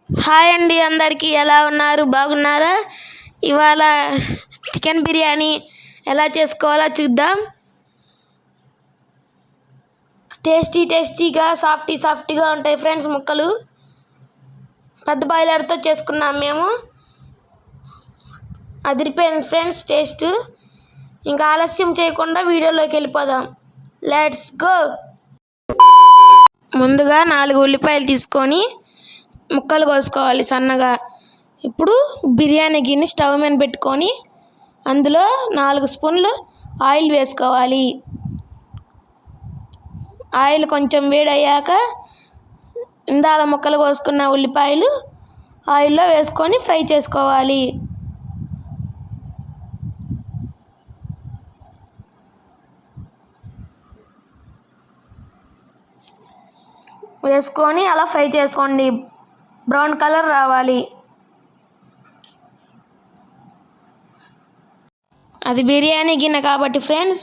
Hi అండి, అందరికీ ఎలా ఉన్నారు? బాగున్నారా? ఇవాళ చికెన్ బిర్యానీ ఎలా చేసుకోవాలో చూద్దాం. టేస్టీగా సాఫ్టీగా ఉంటాయి ఫ్రెండ్స్. ముక్కలు పెద్ద బాయిలర్తో చేసుకున్నాం మేము. అదిరిపోయింది ఫ్రెండ్స్ టేస్ట్. ఇంకా ఆలస్యం చేయకుండా వీడియోలోకి వెళ్ళిపోదాం. Let's go. ముందుగా 4 ఉల్లిపాయలు తీసుకొని ముక్కలు కోసుకోవాలి సన్నగా. ఇప్పుడు బిర్యానీ గిన్నె స్టవ్ మీద పెట్టుకొని అందులో 4 స్పూన్లు ఆయిల్ వేసుకోవాలి. ఆయిల్ కొంచెం వేడయ్యాక ఇందాక ముక్కలు కోసుకున్న ఉల్లిపాయలు ఆయిల్లో వేసుకొని ఫ్రై చేసుకోవాలి. వేసుకొని అలా ఫ్రై చేసుకోండి. బ్రౌన్ కలర్ రావాలి. అది బిర్యానీ గిన్నె కాబట్టి ఫ్రెండ్స్,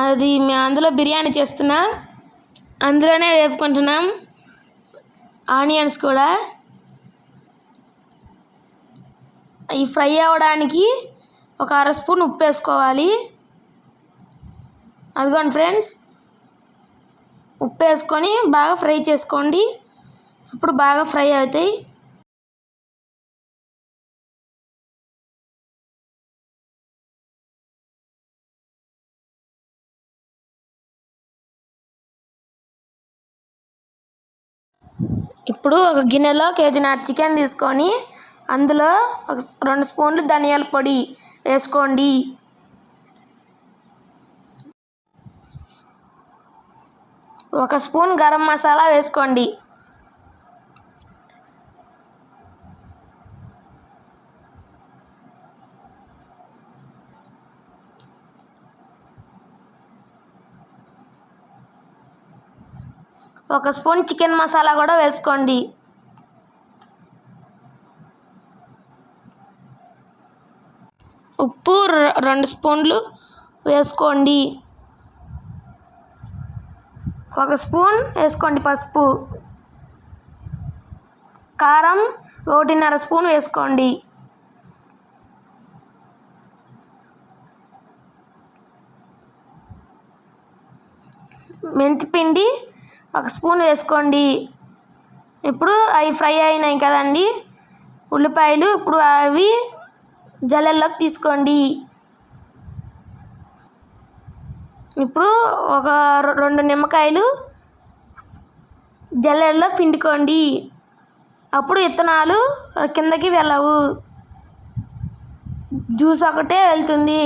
అది మేము అందులో బిర్యానీ చేస్తున్నాం, అందులోనే వేపుకుంటున్నాం. ఆనియన్స్ కూడా ఈ ఫ్రై అవ్వడానికి ఒక 1/2 స్పూన్ ఉప్పు వేసుకోవాలి. అదిగోండి ఫ్రెండ్స్, ఉప్పు వేసుకొని బాగా ఫ్రై చేసుకోండి. ఇప్పుడు బాగా ఫ్రై అవుతాయి. ఇప్పుడు ఒక గిన్నెలో కేజీన్నర చికెన్ తీసుకొని అందులో 2 స్పూన్లు ధనియాల పొడి వేసుకోండి. 1 స్పూన్ గరం మసాలా వేసుకోండి. ఒక స్పూన్ చికెన్ మసాలా కూడా వేసుకోండి. ఉప్పు 2 స్పూన్లు వేసుకోండి. 1 స్పూన్ వేసుకోండి పసుపు. కారం 1.5 స్పూన్ వేసుకోండి. మెంతిపిండి 1 స్పూన్ వేసుకోండి. ఇప్పుడు అవి ఫ్రై అయినాయి కదండి ఉల్లిపాయలు, ఇప్పుడు అవి జల్లెల్లోకి తీసుకోండి. ఇప్పుడు ఒక 2 నిమ్మకాయలు జల్లెడలో పిండుకోండి. అప్పుడు విత్తనాలు కిందకి వెళ్ళవు, జ్యూస్ ఒకటే వెళ్తుంది.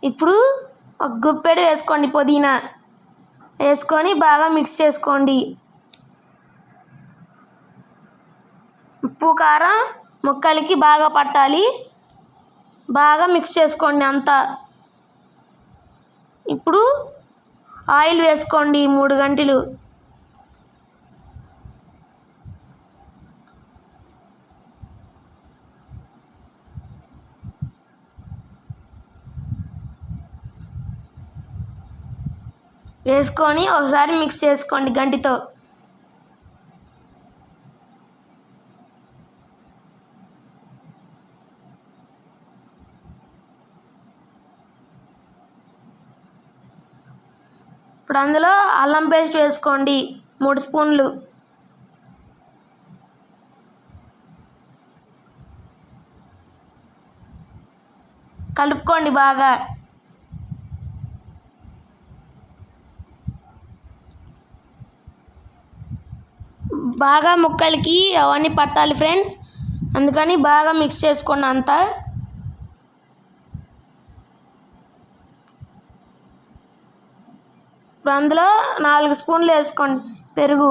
ఇప్పుడు ఒక గుప్పెడు వేసుకోండి పుదీనా. వేసుకొని బాగా మిక్స్ చేసుకోండి. ఉప్పు కారం ముక్కలకి బాగా పట్టాలి. బాగా మిక్స్ చేసుకోండి అంతా. ఇప్పుడు ఆయిల్ వేసుకోండి 3 గంటలు. వేసుకొని ఒకసారి మిక్స్ చేసుకోండి గంటితో. ఇప్పుడు అందులో అల్లం పేస్ట్ వేసుకోండి 3 స్పూన్లు. కలుపుకోండి బాగా. బాగా ముక్కలకి అవన్నీ పట్టాలి ఫ్రెండ్స్, అందుకని బాగా మిక్స్ చేసుకోండి అంతా. ఇప్పుడు అందులో 4 స్పూన్లు వేసుకోండి పెరుగు.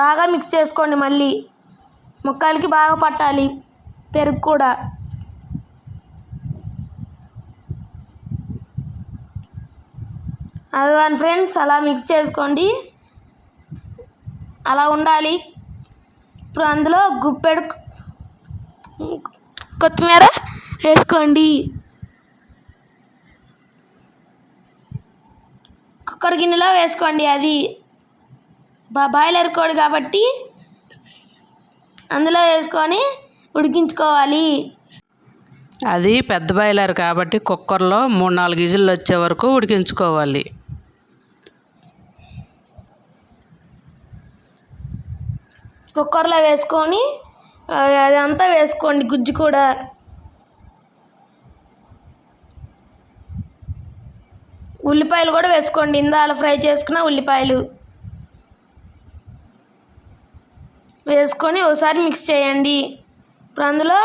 బాగా మిక్స్ చేసుకోండి. మళ్ళీ ముక్కలకి బాగా పట్టాలి పెరుగు కూడా. అదిగోండి ఫ్రెండ్స్, అలా మిక్స్ చేసుకోండి. అలా ఉండాలి. ఇప్పుడు అందులో గుప్పెడు కొత్తిమీర వేసుకోండి. కుక్కర్ గిన్నెలో వేసుకోండి. అది బాయిలర్ కోడి కాబట్టి అందులో వేసుకొని ఉడికించుకోవాలి. అది పెద్ద బాయిలర్ కాబట్టి కుక్కర్లో 3-4 విజిల్లు వచ్చే వరకు ఉడికించుకోవాలి. కుక్కర్లో వేసుకొని అదంతా వేసుకోండి, గుజ్జు కూడా. ఉల్లిపాయలు కూడా వేసుకోండి, ఇందాల ఫ్రై చేసుకున్న ఉల్లిపాయలు వేసుకొని ఒకసారి మిక్స్ చేయండి. ఇప్పుడు అందులో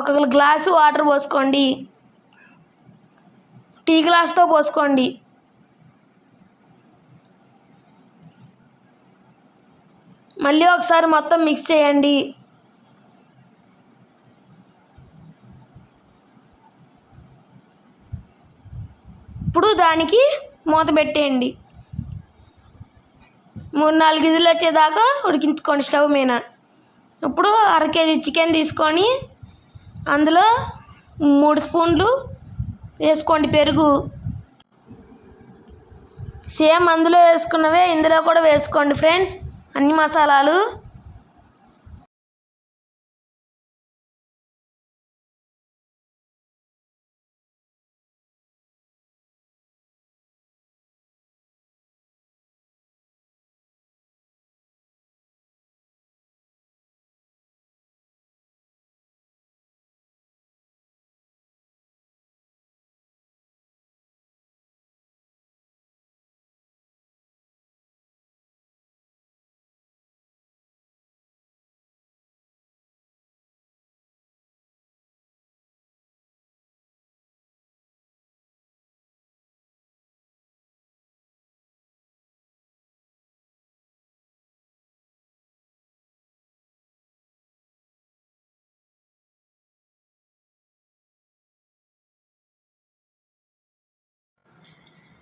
1 గ్లాసు వాటర్ పోసుకోండి. టీ గ్లాస్తో పోసుకోండి. మళ్ళీ ఒకసారి మొత్తం మిక్స్ చేయండి. ఇప్పుడు దానికి మూత పెట్టేయండి. 3-4 విజిల్లు వచ్చేదాకా ఉడికించుకోండి స్టవ్ మీద. ఇప్పుడు 1/2 కేజీ చికెన్ తీసుకొని అందులో 3 స్పూన్లు వేసుకోండి పెరుగు. సేమ్ అందులో వేసుకున్నవే ఇందులో కూడా వేసుకోండి ఫ్రెండ్స్, అన్ని మసాలాలు.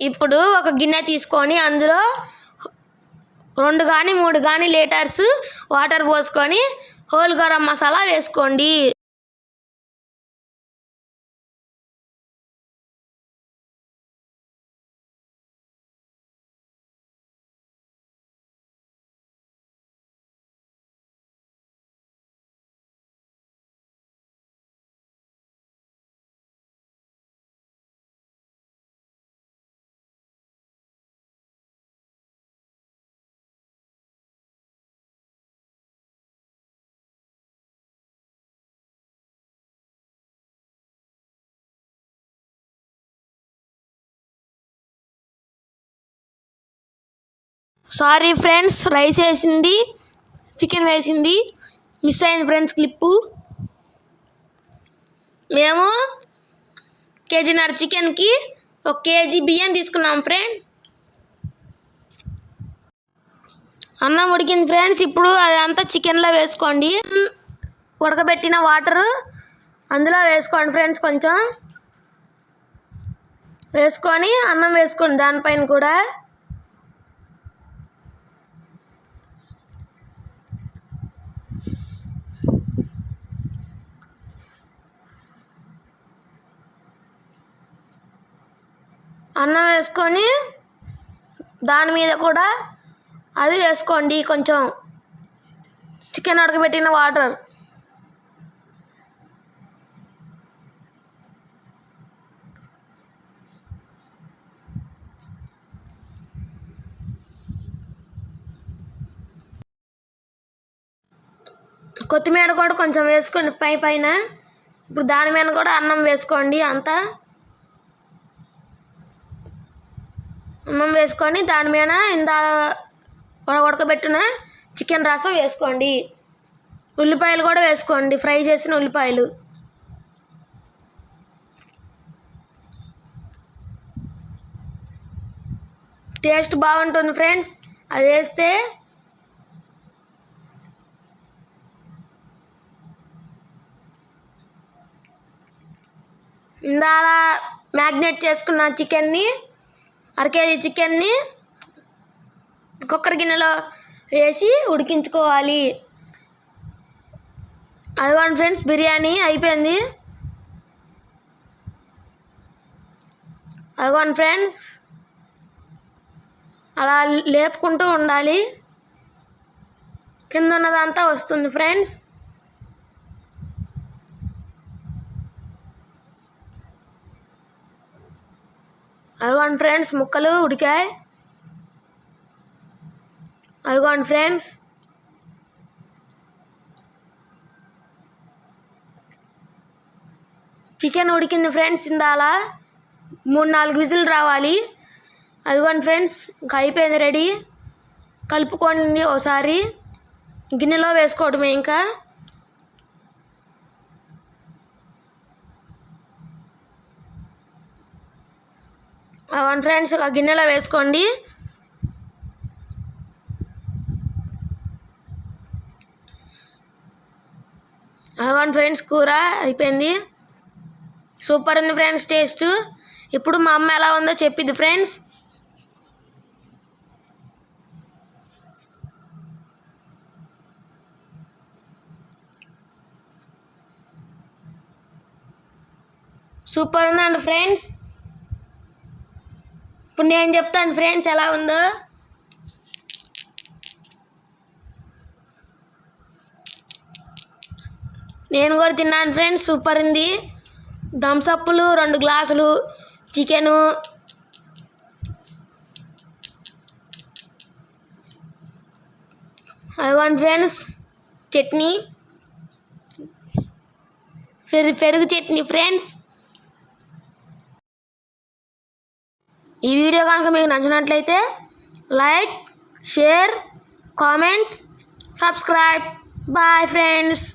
ఇప్పుడు ఒక గిన్నె తీసుకొని అందులో 2 కానీ 3 కానీ లీటర్స్ వాటర్ పోసుకొని హోల్ గరం మసాలా వేసుకోండి. సారీ ఫ్రెండ్స్, రైస్ వేసింది, చికెన్ వేసింది, మిస్ అయింది ఫ్రెండ్స్ క్లిప్పు. మేము 1.5 కేజీ చికెన్కి 1 కేజీ బియ్యం తీసుకున్నాం ఫ్రెండ్స్. అన్నం ఉడికింది ఫ్రెండ్స్. ఇప్పుడు అదంతా చికెన్లో వేసుకోండి. ఉడకబెట్టిన వాటరు అందులో వేసుకోండి ఫ్రెండ్స్. కొంచెం వేసుకొని అన్నం వేసుకోండి దానిపైన కూడా. అన్నం వేసుకొని దాని మీద కూడా అది వేసుకోండి, కొంచెం చికెన్ ఉడకబెట్టిన వాటర్. కొత్తిమీర కూడా కొంచెం వేసుకోండి పైన. ఇప్పుడు దాని మీద కూడా అన్నం వేసుకోండి. అంతా అన్నం వేసుకొని దాని మీద ఉడకబెట్టిన చికెన్ రసం వేసుకోండి. ఉల్లిపాయలు కూడా వేసుకోండి, ఫ్రై చేసిన ఉల్లిపాయలు. టేస్ట్ బాగుంటుంది ఫ్రెండ్స్ అది వేస్తే. ఇందాక మ్యాగ్నేట్ చేసుకున్న చికెన్ని, 1/2 కేజీ చికెన్ని కుక్కర్ గిన్నెలో వేసి ఉడికించుకోవాలి. అదిగోండి ఫ్రెండ్స్, బిర్యానీ అయిపోయింది. అదిగోండి ఫ్రెండ్స్, అలా లేపుకుంటూ ఉండాలి, కింద ఉన్నదంతా వస్తుంది ఫ్రెండ్స్. అదిగోండి ఫ్రెండ్స్, ముక్కలు ఉడికాయి. అదిగోండి ఫ్రెండ్స్, చికెన్ ఉడికింది ఫ్రెండ్స్. ఇందాల 3-4 విజిల్ రావాలి. అదిగోండి ఫ్రెండ్స్, ఇంకా అయిపోయింది, రెడీ. కలుపుకోండి ఒకసారి, గిన్నెలో వేసుకోవడమే ఇంకా. అదిగోండి ఫ్రెండ్స్, ఒక గిన్నెలో వేసుకోండి. అదిగోండి ఫ్రెండ్స్, కూర అయిపోయింది. సూపర్ ఉంది ఫ్రెండ్స్ టేస్ట్. ఇప్పుడు మా అమ్మ ఎలా ఉందో చెప్పిద్ది ఫ్రెండ్స్. సూపర్ ఉందండి ఫ్రెండ్స్. ఇప్పుడు నేను చెప్తాను ఫ్రెండ్స్ ఎలా ఉందో. నేను కూడా తిన్నాను ఫ్రెండ్స్, సూపర్ ఉంది. థమ్సప్లు 2 గ్లాసులు, చికెను, అదిగోండి ఫ్రెండ్స్ చట్నీ, పెరుగు చట్నీ ఫ్రెండ్స్. ఈ వీడియో కనుక మీకు నచ్చినట్లయితే like, share, comment, subscribe. Bye friends.